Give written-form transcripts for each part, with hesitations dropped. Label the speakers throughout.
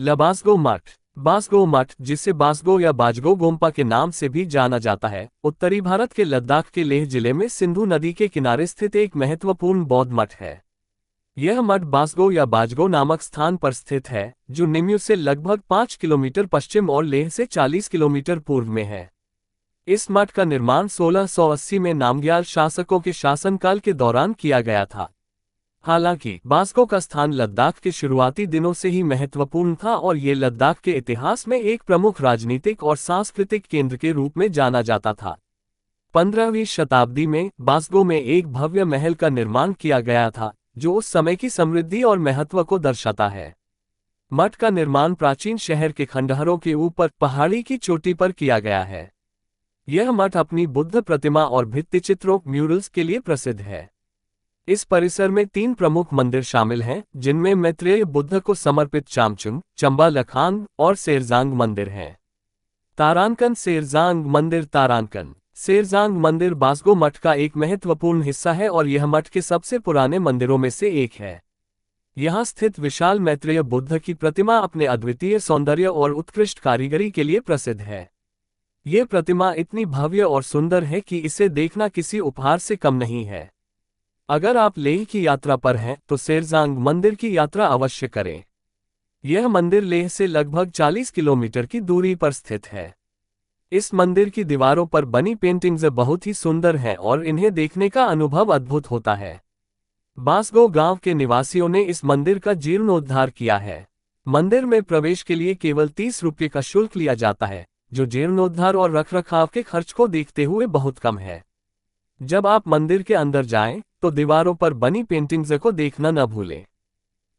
Speaker 1: लबासगो मठ। बासगो मठ, जिसे बासगो या बाजगो गोम्पा के नाम से भी जाना जाता है, उत्तरी भारत के लद्दाख के लेह जिले में सिंधु नदी के किनारे स्थित एक महत्वपूर्ण बौद्ध मठ है। यह मठ बासगो या बाजगो नामक स्थान पर स्थित है, जो निम्यू से लगभग 5 किलोमीटर पश्चिम और लेह से 40 किलोमीटर पूर्व में है। इस मठ का निर्माण 1680 में नामग्याल शासकों के शासनकाल के दौरान किया गया था। हालांकि बासगो का स्थान लद्दाख के शुरुआती दिनों से ही महत्वपूर्ण था और ये लद्दाख के इतिहास में एक प्रमुख राजनीतिक और सांस्कृतिक केंद्र के रूप में जाना जाता था। 15वीं शताब्दी में बासगो में एक भव्य महल का निर्माण किया गया था, जो उस समय की समृद्धि और महत्व को दर्शाता है। मठ का निर्माण प्राचीन शहर के खंडहरों के ऊपर पहाड़ी की चोटी पर किया गया है। यह मठ अपनी बुद्ध प्रतिमा और भित्तिचित्रों म्यूरल्स के लिए प्रसिद्ध है। इस परिसर में 3 प्रमुख मंदिर शामिल हैं, जिनमें मैत्रेय बुद्ध को समर्पित चामचुंग, चंबा लखांग और सेरजांग मंदिर हैं। तारानकन सेरजांग मंदिर। तारानकन सेरजांग मंदिर बासगो मठ का एक महत्वपूर्ण हिस्सा है और यह मठ के सबसे पुराने मंदिरों में से एक है। यहाँ स्थित विशाल मैत्रेय बुद्ध की प्रतिमा अपने अद्वितीय सौंदर्य और उत्कृष्ट कारीगरी के लिए प्रसिद्ध है। ये प्रतिमा इतनी भव्य और सुंदर है कि इसे देखना किसी उपहार से कम नहीं है। अगर आप लेह की यात्रा पर हैं तो सेरजांग मंदिर की यात्रा अवश्य करें। यह मंदिर लेह से लगभग 40 किलोमीटर की दूरी पर स्थित है। इस मंदिर की दीवारों पर बनी पेंटिंग्स बहुत ही सुंदर हैं और इन्हें देखने का अनुभव अद्भुत होता है। बासगो गांव के निवासियों ने इस मंदिर का जीर्णोद्धार किया है। मंदिर में प्रवेश के लिए केवल 30 रुपये का शुल्क लिया जाता है, जो जीर्णोद्धार और रखरखाव के खर्च को देखते हुए बहुत कम है। जब आप मंदिर के अंदर जाएं, तो दीवारों पर बनी पेंटिंग्स को देखना न भूलें।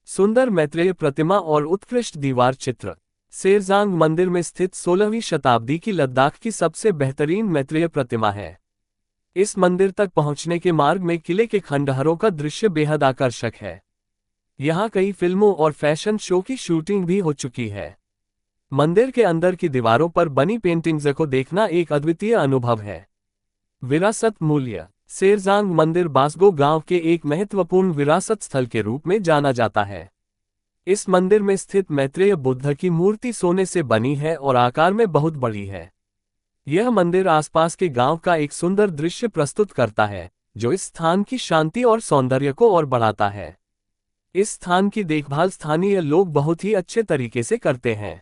Speaker 1: सुंदर मैत्रेय प्रतिमा और उत्कृष्ट दीवार चित्र। सेरजांग मंदिर में स्थित 16वीं शताब्दी की लद्दाख की सबसे बेहतरीन मैत्रेय प्रतिमा है। इस मंदिर तक पहुंचने के मार्ग में किले के खंडहरों का दृश्य बेहद आकर्षक है। यहाँ कई फिल्मों और फैशन शो की शूटिंग भी हो चुकी है। मंदिर के अंदर की दीवारों पर बनी पेंटिंग्स को देखना एक अद्वितीय अनुभव है। विरासत मूल्य। सेरजांग मंदिर बासगो गांव के एक महत्वपूर्ण विरासत स्थल के रूप में जाना जाता है। इस मंदिर में स्थित मैत्रेय बुद्ध की मूर्ति सोने से बनी है और आकार में बहुत बड़ी है। यह मंदिर आसपास के गांव का एक सुंदर दृश्य प्रस्तुत करता है, जो इस स्थान की शांति और सौंदर्य को और बढ़ाता है। इस स्थान की देखभाल स्थानीय लोग बहुत ही अच्छे तरीके से करते हैं।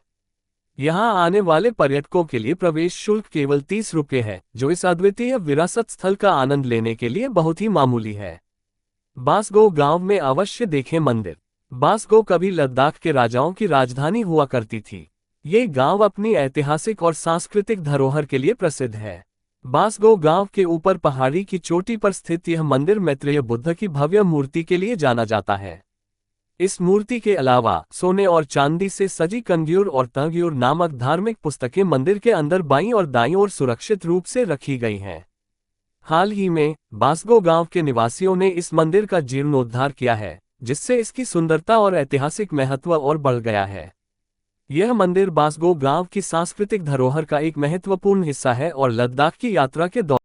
Speaker 1: यहाँ आने वाले पर्यटकों के लिए प्रवेश शुल्क केवल 30 रुपये है, जो इस अद्वितीय विरासत स्थल का आनंद लेने के लिए बहुत ही मामूली है। बासगो गांव में अवश्य देखें मंदिर। बासगो कभी लद्दाख के राजाओं की राजधानी हुआ करती थी। ये गांव अपनी ऐतिहासिक और सांस्कृतिक धरोहर के लिए प्रसिद्ध है। बासगो गांव के ऊपर पहाड़ी की चोटी पर स्थित यह मंदिर मैत्रेय बुद्ध की भव्य मूर्ति के लिए जाना जाता है। इस मूर्ति के अलावा सोने और चांदी से सजी कंग्यूर और तंग्यूर नामक धार्मिक पुस्तकें मंदिर के अंदर बाईं और दाईं ओर सुरक्षित रूप से रखी गई हैं। हाल ही में बासगो गांव के निवासियों ने इस मंदिर का जीर्णोद्धार किया है, जिससे इसकी सुंदरता और ऐतिहासिक महत्व और बढ़ गया है। यह मंदिर बासगो गांव की सांस्कृतिक धरोहर का एक महत्वपूर्ण हिस्सा है और लद्दाख की यात्रा के दौरान